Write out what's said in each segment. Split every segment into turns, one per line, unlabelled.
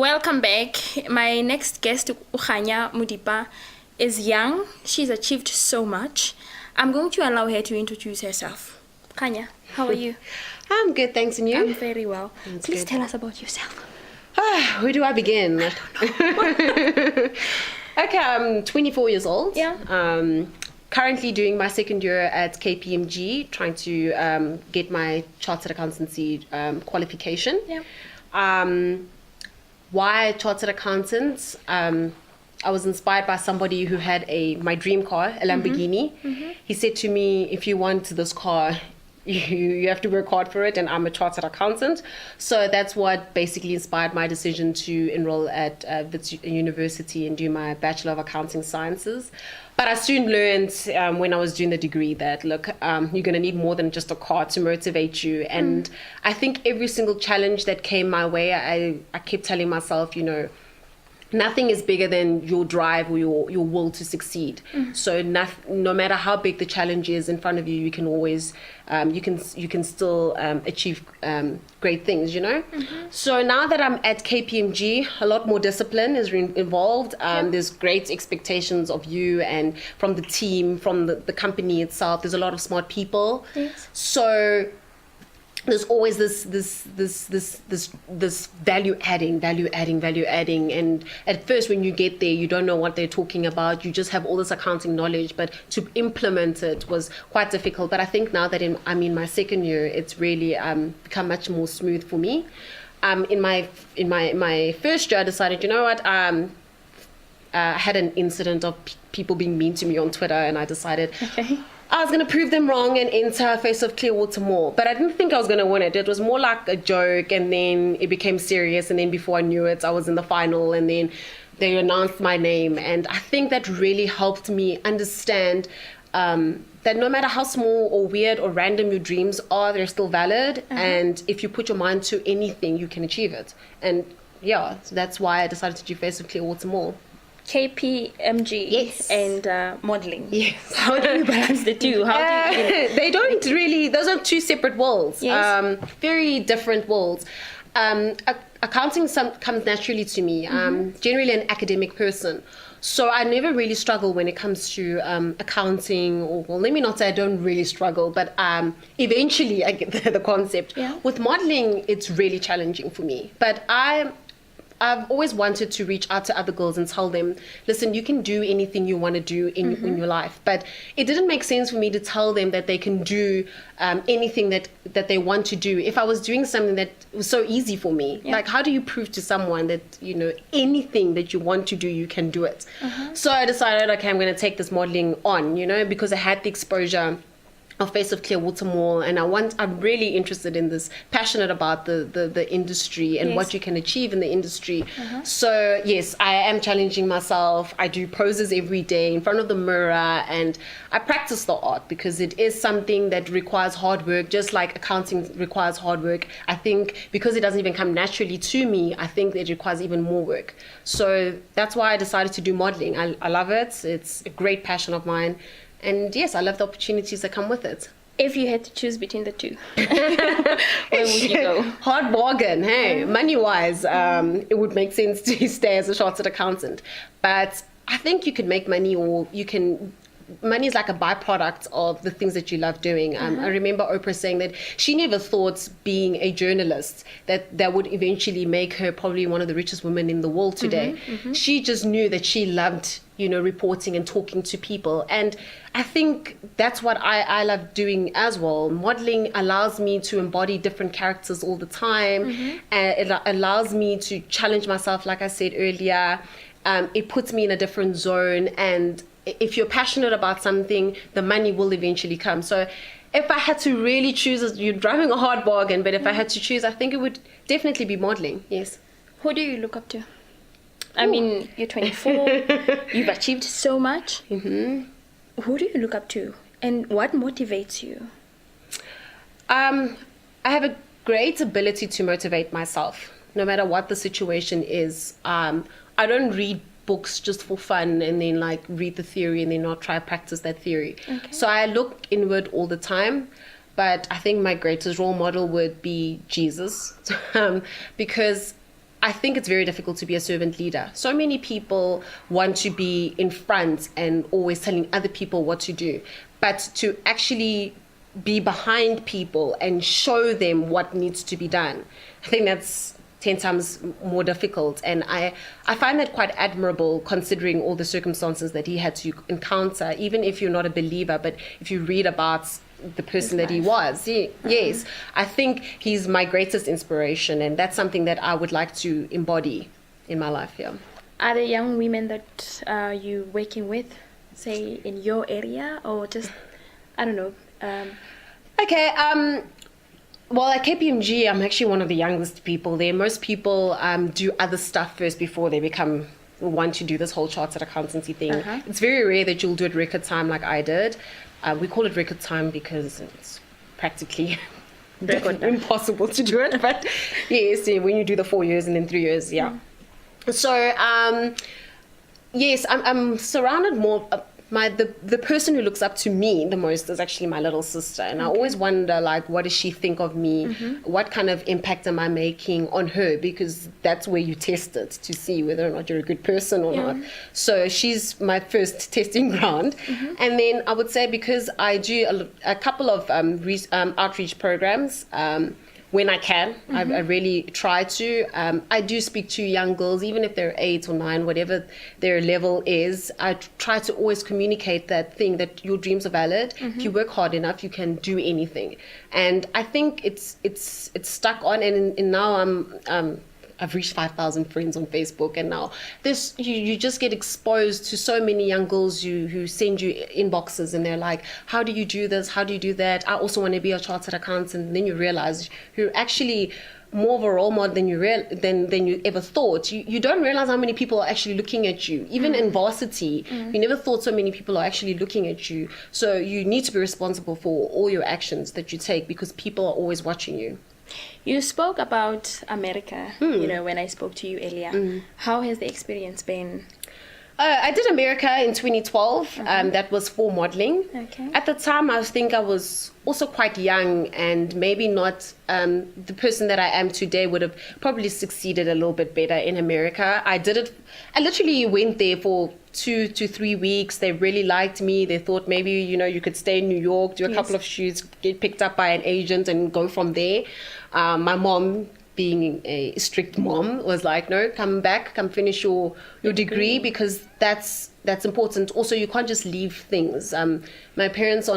Welcome back. My next guest, Ukanya Mudipa, is young. She's achieved so much. I'm going to allow her to introduce herself. Kanya, how are you?
I'm good, thanks, and you?
I'm very well.
That's
Please
good.
tell us about yourself.
Where do I begin? Okay, I'm 24 years old.
Yeah.
Currently doing my second year at KPMG, trying to get my chartered accountancy qualification.
Yeah.
Why chartered accountant? I was inspired by somebody who had my dream car, a Lamborghini.
Mm-hmm.
He said to me, if you want this car, you have to work hard for it, and I'm a chartered accountant. So that's what basically inspired my decision to enroll at Wits University and do my Bachelor of Accounting Sciences. But I soon learned when I was doing the degree that, look, you're going to need more than just a car to motivate you. And I think every single challenge that came my way, I kept telling myself, nothing is bigger than your drive or your will to succeed. So no matter how big the challenge is in front of you, you can always you can still achieve great things. So now that I'm at KPMG, a lot more discipline is involved. There's great expectations of you and from the team, from the company itself. There's a lot of smart people.
Yes.
So there's always this value adding, and at first when you get there, you don't know what they're talking about. You just have all this accounting knowledge, but to implement it was quite difficult. But I think now that I'm in my second year, it's really become much more smooth for me. In my first year, I decided, you know what, I had an incident of people being mean to me on Twitter, and I decided.
Okay.
I was going to prove them wrong and enter Face of Clearwater Mall. But I didn't think I was going to win it. It was more like a joke, and then it became serious. And then before I knew it, I was in the final, and then they announced my name. And I think that really helped me understand that no matter how small or weird or random your dreams are, they're still valid. And if you put your mind to anything, you can achieve it. And yeah, so that's why I decided to do Face of Clearwater Mall.
KPMG.
Yes.
And modeling.
Yes.
How do you balance the two? How do you?
They don't really. Those are two separate worlds.
Yes.
Very different worlds. Accounting comes naturally to me. Generally an academic person. So I never really struggle when it comes to accounting, or well, let me not say I don't really struggle, but eventually I get the concept.
Yeah.
With modeling, it's really challenging for me. But I've always wanted to reach out to other girls and tell them, listen, you can do anything you want to do in your life. But it didn't make sense for me to tell them that they can do anything that they want to do if I was doing something that was so easy for me.
Yeah.
Like, how do you prove to someone that, anything that you want to do, you can do it? So I decided, okay, I'm going to take this modeling on, because I had the exposure of Face of Clearwater Mall, and I'm really interested in this, passionate about the industry and what you can achieve in the industry. So yes, I am challenging myself. I do poses every day in front of the mirror, and I practice the art because it is something that requires hard work, just like accounting requires hard work. I think because it doesn't even come naturally to me, I think it requires even more work. So that's why I decided to do modeling. I love it. It's a great passion of mine. And yes, I love the opportunities that come with it.
If you had to choose between the two, where would you go?
Hard bargain, hey. Money-wise, it would make sense to stay as a chartered accountant. But I think you could make money, or money is like a byproduct of the things that you love doing. I remember Oprah saying that she never thought being a journalist that would eventually make her probably one of the richest women in the world today. She just knew that she loved, reporting and talking to people. And I think that's what I love doing as well. Modeling allows me to embody different characters all the time. And it allows me to challenge myself, like I said earlier. It puts me in a different zone, and if you're passionate about something, the money will eventually come. So if I had to really choose, you're driving a hard bargain, but if I had to choose, I think it would definitely be modeling, yes.
Who do you look up to? I mean, you're 24, you've achieved so much. Who do you look up to, and what motivates you?
I have a great ability to motivate myself, no matter what the situation is. I don't read books just for fun and then read the theory and then not try to practice that theory. So I look inward all the time. But I think my greatest role model would be Jesus, because I think it's very difficult to be a servant leader. So many people want to be in front and always telling other people what to do, but to actually be behind people and show them what needs to be done, I think that's 10 times more difficult. And I find that quite admirable, considering all the circumstances that he had to encounter, even if you're not a believer, but if you read about the person that he was. Yes, I think he's my greatest inspiration, and that's something that I would like to embody in my life. Yeah.
Are there young women that you're working with, say, in your area, or just, I don't know?
Okay. Well, at KPMG, I'm actually one of the youngest people there. Most people do other stuff first before they want to do this whole chartered accountancy thing. It's very rare that you'll do it record time like I did. We call it record time because it's practically impossible to do it. But yes, when you do the 4 years and then 3 years, yeah. So yes, I'm surrounded more. The person who looks up to me the most is actually my little sister, and I always wonder, like, what does she think of me? What kind of impact am I making on her? Because that's where you test it to see whether or not you're a good person or not. So she's my first testing ground. And then I would say, because I do a couple of outreach programs, when I can, I really try to. I do speak to young girls, even if they're 8 or 9, whatever their level is. I try to always communicate that thing, that your dreams are valid. If you work hard enough, you can do anything. And I think it's stuck on. And now I've reached 5,000 friends on Facebook, and now you just get exposed to so many young girls who send you inboxes, and they're like, how do you do this? How do you do that? I also want to be a chartered accountant. And then you realize you're actually more of a role model than you ever thought. You don't realize how many people are actually looking at you. Even in varsity, you never thought so many people are actually looking at you. So you need to be responsible for all your actions that you take, because people are always watching you.
You spoke about America, when I spoke to you earlier. How has the experience been?
I did America in 2012. That was for modeling.
Okay.
At the time, I think I was also quite young, and maybe not the person that I am today would have probably succeeded a little bit better in America. I literally went there for 2 to 3 weeks. They really liked me. They thought maybe, you could stay in New York, do a couple of shoots, get picked up by an agent and go from there. My mom, being a strict mom, was like, no, come back, come finish your degree, because that's important. Also, you can't just leave things. My parents,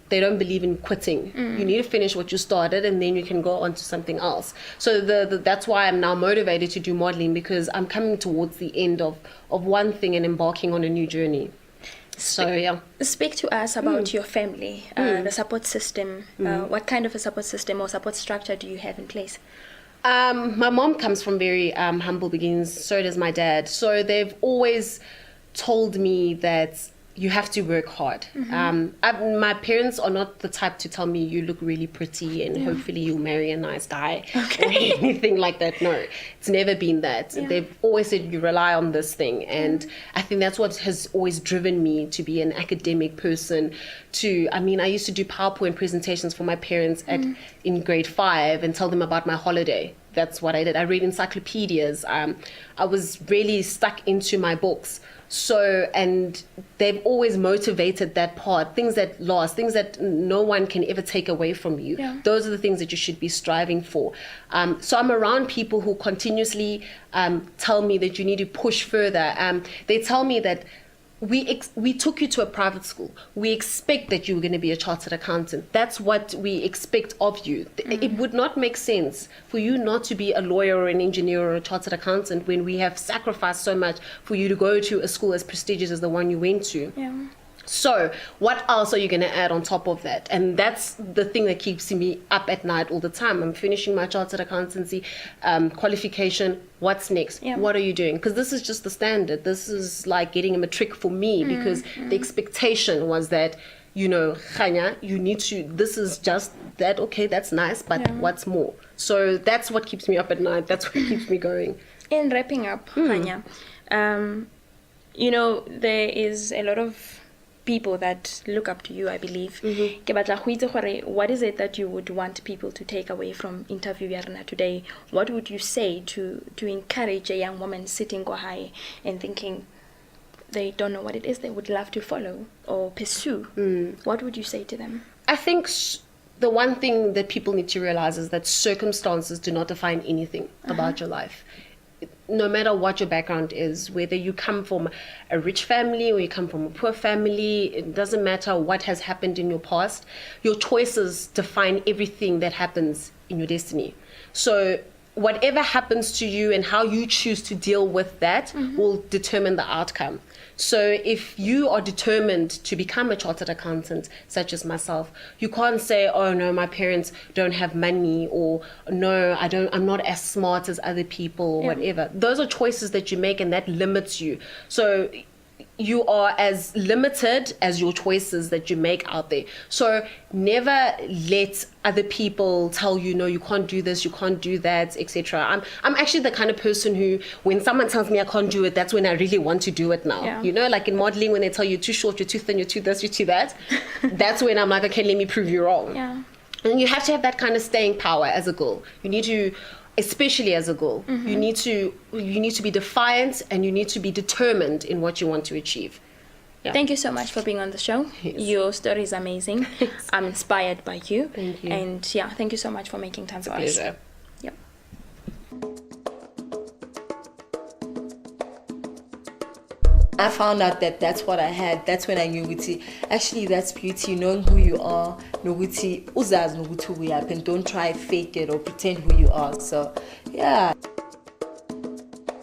they don't believe in quitting. You need to finish what you started, and then you can go on to something else. So that's why I'm now motivated to do modeling, because I'm coming towards the end of one thing and embarking on a new journey. So yeah.
Speak to us about your family, the support system. What kind of a support system or support structure do you have in place?
My mom comes from very humble beginnings. So does my dad. So they've always told me that you have to work hard. My parents are not the type to tell me you look really pretty and hopefully you'll marry a nice guy or anything like that. No, it's never been that. They've always said you rely on this thing. And I think that's what has always driven me to be an academic person. I used to do PowerPoint presentations for my parents in grade 5 and tell them about my holiday. That's what I did. I read encyclopedias. I was really stuck into my books. So, and they've always motivated that part, things that last, things that no one can ever take away from you. Those are the things that you should be striving for. So I'm around people who continuously tell me that you need to push further. They tell me that we took you to a private school. We expect that you were going to be a chartered accountant. That's what we expect of you. It would not make sense for you not to be a lawyer or an engineer or a chartered accountant when we have sacrificed so much for you to go to a school as prestigious as the one you went to. So what else are you going to add on top of that? And that's the thing that keeps me up at night all the time. I'm finishing my chartered accountancy qualification. What's next? What are you doing? Because this is just the standard. This is like getting a matric for me, because the expectation was that, Khanya, you need to, this is just that, okay, that's nice, but what's more? So that's what keeps me up at night. That's what keeps me going.
In wrapping up, Khanya, there is a lot of people that look up to you, I believe. Ke batla go itse gore, what is it that you would want people to take away from interview ya rena today? What would you say to encourage a young woman sitting go high and thinking they don't know what it is they would love to follow or pursue? What would you say to them?
I think the one thing that people need to realize is that circumstances do not define anything about your life. No matter what your background is, whether you come from a rich family or you come from a poor family, it doesn't matter what has happened in your past. Your choices define everything that happens in your destiny. So whatever happens to you and how you choose to deal with that will determine the outcome. So if you are determined to become a chartered accountant, such as myself, you can't say, oh no, my parents don't have money, or no, I'm not as smart as other people, or whatever. Those are choices that you make, and that limits you. So you are as limited as your choices that you make out there. So never let other people tell you, no, you can't do this, you can't do that, etc. I'm actually the kind of person who, when someone tells me I can't do it, that's when I really want to do it now.
Yeah.
You know, like in modeling, when they tell you you're too short, you're too thin, you're too this, you're too that, that's when I'm like, okay, let me prove you wrong.
Yeah.
And you have to have that kind of staying power as a girl. You need to, especially as a girl, you need to be defiant, and you need to be determined in what you want to achieve. Yeah.
Thank you so much for being on the show.
Yes.
Your story is amazing. I'm inspired by you.
Thank you.
And yeah, thank you so much for making time for us.
Pleasure.
Yep.
I found out that that's what I had. That's when I knew ukuthi actually that's beauty, knowing who you are, nokuthi uzazi nokuthi uyaphi, and don't try fake it or pretend who you are. So yeah.